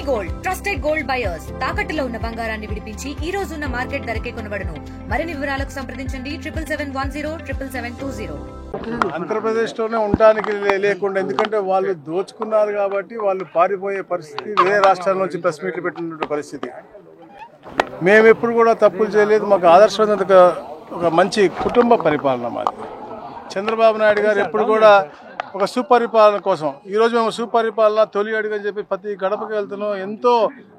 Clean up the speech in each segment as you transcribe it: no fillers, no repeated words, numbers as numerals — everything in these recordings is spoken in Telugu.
గోల్డ్ ట్రస్టెడ్ గోల్డ్ బయర్స్ తాకట్టులో ఉన్న బంగారాన్ని విడిపించి ఈ రోజు ఉన్న మార్కెట్ ధరకే కొనబడును. మరిన్ని వివరాలకు సంప్రదించండి 7710777720. ఆంధ్రప్రదేశ్లోనే ఉండడానికి లేకుండా, ఎందుకంటే వాళ్ళు దోచుకున్నారు కాబట్టి వాళ్ళు పారిపోయే పరిస్థితి, వేరే రాష్ట్రాల నుంచి ప్రెస్ మీట్లు పెట్టిన పరిస్థితి. మేము ఎప్పుడు కూడా తప్పులు చేయలేదు. మాకు ఆదర్శవంత ఒక మంచి కుటుంబ పరిపాలన మాది. చంద్రబాబు నాయుడు గారు ఎప్పుడు కూడా ఒక సుపరిపాలన కోసం, ఈరోజు మేము సుపరిపాలన తొలి అడుగు అని చెప్పి ప్రతి గడపకి వెళ్తున్నాం. ఎంతో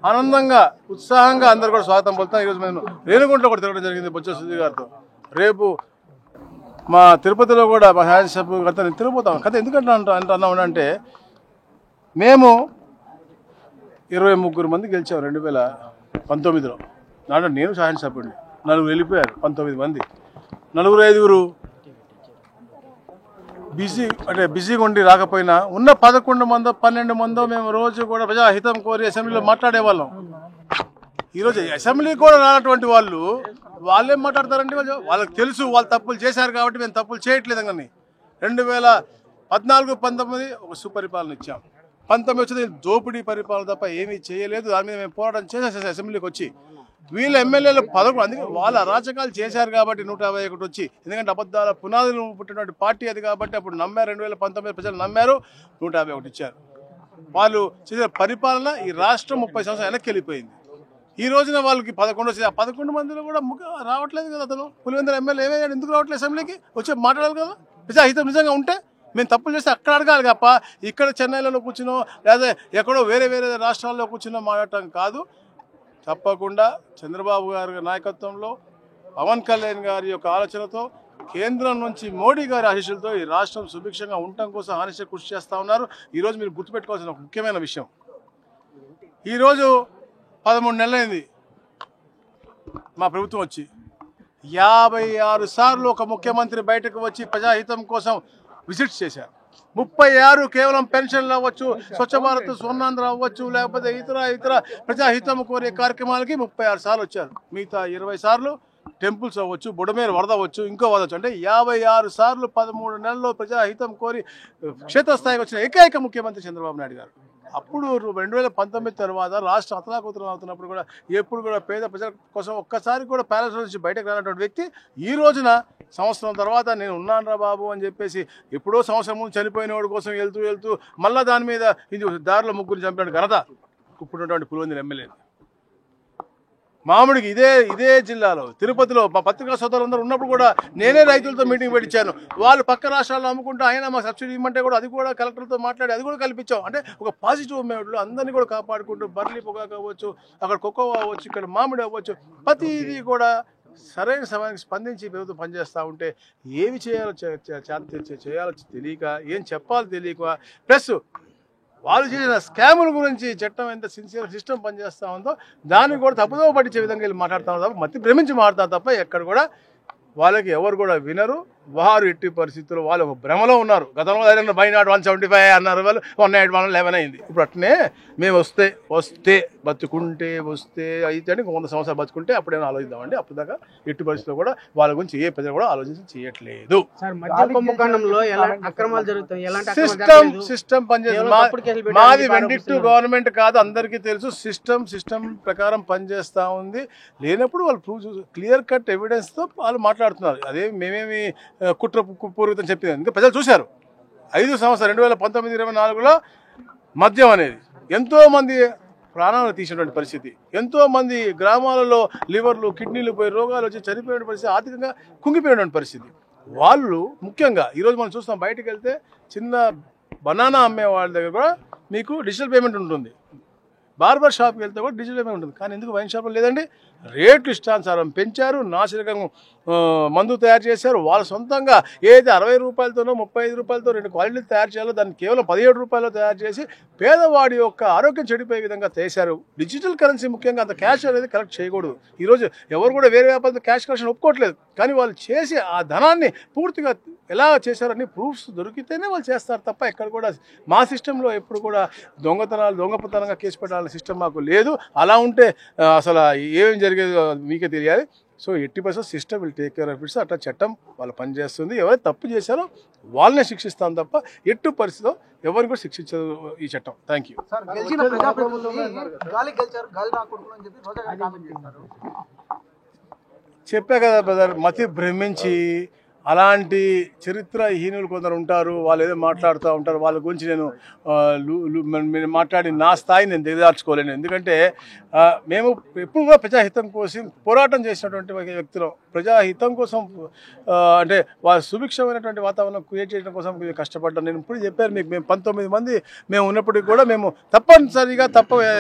ఆనందంగా ఉత్సాహంగా అందరూ కూడా స్వాగతం పలుకుతాం. ఈరోజు మేము రేణుగుంటలో కూడా తిరగడం జరిగింది బొత్స సుధీర్ గారితో. రేపు మా తిరుపతిలో కూడా మా శాసనసభ గత తిరుగుతాం. కథ ఎందుకంటే అన్నామంటే మేము 23 మంది గెలిచాం 2019లో. దాంట్లో నేను శాసనసభ్యుడిని, 4 వెళ్ళిపోయారు, 19 మంది. 4-5 బిజీగా ఉండి రాకపోయినా ఉన్న 11 మందో 12 మందో మేము రోజు కూడా ప్రజాహితం కోరి అసెంబ్లీలో మాట్లాడేవాళ్ళం. ఈరోజు అసెంబ్లీ కూడా రానటువంటి వాళ్ళేం మాట్లాడతారంటే వాళ్ళకి తెలుసు వాళ్ళు తప్పులు చేశారు కాబట్టి మేము తప్పులు చేయట్లేదు. కానీ 2014-19 ఒక సుపరిపాలన ఇచ్చాం. 19 వచ్చింది దోపిడీ పరిపాలన తప్ప ఏమీ చేయలేదు. దాని మీద మేము పోరాటం చేసేసి అసెంబ్లీకి వచ్చి వీళ్ళ ఎమ్మెల్యేలు 11, అందుకే వాళ్ళ అరాచకాలు చేశారు కాబట్టి 151 వచ్చి, ఎందుకంటే అబద్ధాల పునాదులు పుట్టినటువంటి పార్టీ అది కాబట్టి అప్పుడు నమ్మారు. 2019 ప్రజలు నమ్మారు, 151 ఇచ్చారు. వాళ్ళు చేసిన పరిపాలన ఈ రాష్ట్రం 30 సంవత్సరాలు వెనక్కి వెళ్ళిపోయింది. ఈ రోజున వాళ్ళకి 11 వచ్చి, ఆ 11 మందిలో కూడా రావట్లేదు కదా. అతను పులివెందుల ఎమ్మెల్యే ఏమయ్యాడు, ఎందుకు రావట్లేదు అసెంబ్లీకి వచ్చి మాట్లాడాలి కదా. ప్రజాహితం నిజంగా ఉంటే మేము తప్పులు చేస్తే అక్కడ అడగాలి తప్ప ఇక్కడ చెన్నైలో కూర్చునో లేదా ఎక్కడో వేరే రాష్ట్రాల్లో కూర్చున్నో మాట్లాడటం కాదు. తప్పకుండా చంద్రబాబు గారి నాయకత్వంలో, పవన్ కళ్యాణ్ గారి యొక్క ఆలోచనతో, కేంద్రం నుంచి మోడీ గారి ఆశీస్సులతో ఈ రాష్ట్రం సుభిక్షంగా ఉండటం కోసం ఆనిశ కృషి చేస్తూ ఉన్నారు. ఈరోజు మీరు గుర్తుపెట్టుకోవాల్సిన ఒక ముఖ్యమైన విషయం, ఈరోజు 13 నెలలైంది మా ప్రభుత్వం వచ్చి. 56 సార్లు ఒక ముఖ్యమంత్రి బయటకు వచ్చి ప్రజాహితం కోసం విజిట్స్ చేశారు. 36 కేవలం పెన్షన్లు అవ్వచ్చు, స్వచ్ఛ భారత్, స్వర్ణాంధ్ర అవ్వచ్చు, లేకపోతే ఇతర ప్రజాహితం కోరే కార్యక్రమాలకి 36 సార్లు వచ్చారు. మిగతా 20 సార్లు టెంపుల్స్ అవ్వచ్చు, బుడమేరు వరద అవ్వచ్చు, ఇంకో వదవచ్చు. అంటే 56 సార్లు 13 నెలల్లో ప్రజాహితం కోరి క్షేత్రస్థాయికి వచ్చిన ఏకైక ముఖ్యమంత్రి చంద్రబాబు నాయుడు గారు. అప్పుడు 2019 తర్వాత రాష్ట్రం అతలాకుతలం అవుతున్నప్పుడు కూడా ఎప్పుడు కూడా పేద ప్రజల కోసం ఒక్కసారి కూడా ప్యాలెస్ నుంచి బయటకు రానటువంటి వ్యక్తి ఈ రోజున సంవత్సరం తర్వాత నేను ఉన్నానురా బాబు అని చెప్పేసి ఎప్పుడో సంవత్సరం ముందు చనిపోయిన వాడి కోసం వెళ్తూ మళ్ళీ దాని మీద ఇది దారిలో ముగ్గురు చంపిన ఘనత ఇప్పుడున్నటువంటి పులివెందుల ఎమ్మెల్యే. మామిడికి ఇదే జిల్లాలో తిరుపతిలో మా పత్రికా సోదరులందరూ ఉన్నప్పుడు కూడా నేనే రైతులతో మీటింగ్ పెట్టించాను. వాళ్ళు పక్క రాష్ట్రాల్లో అమ్ముకుంటూ అయినా మా సబ్సిడీ ఇవ్వమంటే కూడా అది కూడా కలెక్టర్తో మాట్లాడి అది కూడా కల్పించాం. అంటే ఒక పాజిటివ్ మేడలు అందరినీ కూడా కాపాడుకుంటూ బర్లీ పొగాకు అవ్వచ్చు, అక్కడ కొక్కో అవ్వచ్చు, ఇక్కడ మామిడి అవ్వచ్చు, ప్రతిదీ కూడా సరైన సమయానికి స్పందించి ప్రభుత్వం పనిచేస్తూ ఉంటే ఏమి చేయాలో తెలియక, ఏం చెప్పాలో తెలియక, ప్లస్ వాళ్ళు చేసిన స్కాముల గురించి చట్టం ఎంత సిన్సియర్ సిస్టమ్ పనిచేస్తూ ఉందో దాన్ని కూడా తప్పుదో పట్టించే విధంగా వీళ్ళు మాట్లాడుతూ తప్ప మతి భ్రమించి మాట్లాడతారు తప్ప ఎక్కడ కూడా వాళ్ళకి ఎవరు కూడా వినరు. వారు ఎట్టి పరిస్థితుల్లో వాళ్ళు ఒక భ్రమలో ఉన్నారు. గతంలో బై నాట్ 175 అన్నారు, వాళ్ళు 108 111 అయింది. ఇప్పుడు అట్నే మేము వస్తే బతుకుంటే అయితే అని 100 సంవత్సరాలు బతుకుంటే అప్పుడేమో ఆలోచిద్దామండి. అప్పుడు దాకా ఎట్టి పరిస్థితుల్లో కూడా వాళ్ళ గురించి ఏ ప్రజలు కూడా ఆలోచించి చేయట్లేదు. సిస్టమ్ పనిచేస్తుంది. మాది వెండిట్టు గవర్నమెంట్ కాదు, అందరికీ తెలుసు. సిస్టమ్ ప్రకారం పనిచేస్తూ ఉంది. లేనప్పుడు వాళ్ళు క్లియర్ కట్ ఎవిడెన్స్తో వాళ్ళు మాట్లాడుతున్నారు. అదే మేమేమి కుట్ర పూర్వతం చెప్పింది. ఇంకా ప్రజలు చూశారు 5 సంవత్సరాలు 2019-24లో మద్యం అనేది ఎంతోమంది ప్రాణాలు తీసినటువంటి పరిస్థితి, ఎంతోమంది గ్రామాలలో లివర్లు కిడ్నీలు పోయి రోగాలు వచ్చి చనిపోయిన పరిస్థితి, ఆర్థికంగా కుంగిపోయినటువంటి పరిస్థితి. వాళ్ళు ముఖ్యంగా ఈరోజు మనం చూస్తాం, బయటకు వెళ్తే చిన్న బనానా అమ్మే వాళ్ళ దగ్గర కూడా మీకు డిజిటల్ పేమెంట్ ఉంటుంది. బార్బర్ షాప్కి వెళ్తే కూడా డిజిటల్ పేమెంట్ ఉంటుంది. కానీ ఎందుకు వైన్ షాప్లో లేదండి? రేట్లు ఇష్టానుసారం పెంచారు, నాసిరకం మందు తయారు చేశారు. వాళ్ళ సొంతంగా ఏదైతే 60 రూపాయలతోనో 35 రూపాయలతో 2 క్వాలిటీలు తయారు చేయాలో దాన్ని కేవలం 17 రూపాయలు తయారు చేసి పేదవాడి యొక్క ఆరోగ్యం చెడిపోయే విధంగా చేశారు. డిజిటల్ కరెన్సీ ముఖ్యంగా అంత క్యాష్ అనేది కలెక్ట్ చేయకూడదు. ఈరోజు ఎవరు కూడా వేరే వ్యాపారంతో క్యాష్ కలెక్షన్ ఒప్పుకోవట్లేదు. కానీ వాళ్ళు చేసి ఆ ధనాన్ని పూర్తిగా ఎలా చేశారని ప్రూఫ్స్ దొరికితేనే వాళ్ళు చేస్తారు తప్ప ఎక్కడ కూడా మా సిస్టంలో ఎప్పుడు కూడా దొంగతనంగా కేసు పెట్టాలనే సిస్టమ్ మాకు లేదు. అలా ఉంటే అసలు ఏం జరిగేదో మీకే తెలియాలి. So 80% system will take care of it's. అట్లా చట్టం వాళ్ళు పనిచేస్తుంది. ఎవరైతే తప్పు చేశారో వాళ్ళనే శిక్షిస్తాం తప్ప ఎట్టి పరిస్థితిలో ఎవరిని కూడా శిక్షించదు ఈ చట్టం. Thank you. చెప్పా కదా బ్రదర్, మతి భ్రమించి అలాంటి చరిత్రహీనులు కొందరు ఉంటారు. వాళ్ళు ఏదో మాట్లాడుతూ ఉంటారు. వాళ్ళ గురించి నేను మాట్లాడి నా స్థాయి నేను దిగదార్చుకోలేను. ఎందుకంటే మేము ఎప్పుడు కూడా ప్రజాహితం కోసం పోరాటం చేసినటువంటి వ్యక్తులు. ప్రజాహితం కోసం అంటే వాళ్ళ సుభిక్షమైనటువంటి వాతావరణం క్రియేట్ చేయడం కోసం కష్టపడ్డాను. నేను ఇప్పుడు చెప్పాను మీకు, మేము 19 మంది మేము ఉన్నప్పటికీ కూడా మేము తప్పనిసరిగా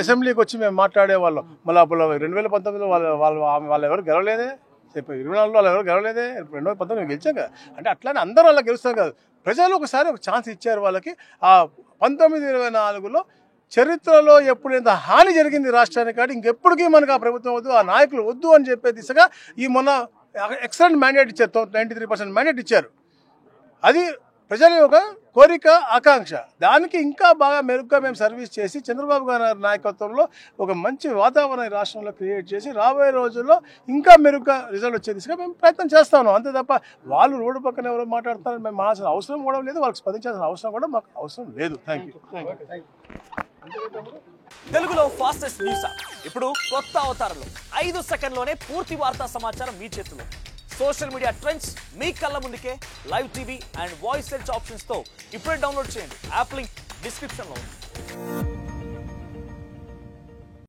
అసెంబ్లీకి వచ్చి మేము మాట్లాడేవాళ్ళం. మళ్ళీ అప్పుడు 2019లో వాళ్ళు ఎవరు గెలవలేదే, 24లో వాళ్ళు ఎవరు గెలవలేదే, 2019 గెలిచాక. అంటే అట్లానే అందరూ అలా గెలుస్తారు కాదు. ప్రజలు ఒకసారి ఒక ఛాన్స్ ఇచ్చారు వాళ్ళకి. ఆ 1924లో చరిత్రలో ఎప్పుడైనా హాని జరిగింది రాష్ట్రానికి కానీ ఇంకెప్పటికీ మనకు ఆ ప్రభుత్వం వద్దు, ఆ నాయకులు వద్దు అని చెప్పే దిశగా ఈ మొన్న ఎక్సలెంట్ మ్యాండేట్ ఇచ్చారు. 93% మ్యాండేట్ ఇచ్చారు. అది ప్రజల యొక్క కోరిక, ఆకాంక్ష. దానికి ఇంకా బాగా మెరుగ్గా మేము సర్వీస్ చేసి చంద్రబాబు గారి నాయకత్వంలో ఒక మంచి వాతావరణం ఈ రాష్ట్రంలో క్రియేట్ చేసి రాబోయే రోజుల్లో ఇంకా మెరుగ్గా రిజల్ట్ వచ్చే దిశగా మేము ప్రయత్నం చేస్తాను. అంతే తప్ప వాళ్ళు రోడ్డు పక్కన ఎవరో మాట్లాడతారని మేము మానాల్సిన అవసరం కూడా లేదు. వాళ్ళకి స్పందించాల్సిన అవసరం కూడా మాకు అవసరం లేదు. Thank you. తెలుగులో ఫాస్టెస్ట్ న్యూస్ ఇప్పుడు కొత్త అవతారంలో 5 సెకండ్లోనే పూర్తి వార్తా సమాచారం మీ చేతిలో. సోషల్ మీడియా ట్రెండ్స్ మీ కళ్ళ ముందుకే live TV and voice search options తో ఇప్పుడే డౌన్లోడ్ చేయండి. యాప్ లింక్ డిస్క్రిప్షన్ లో ఉంది.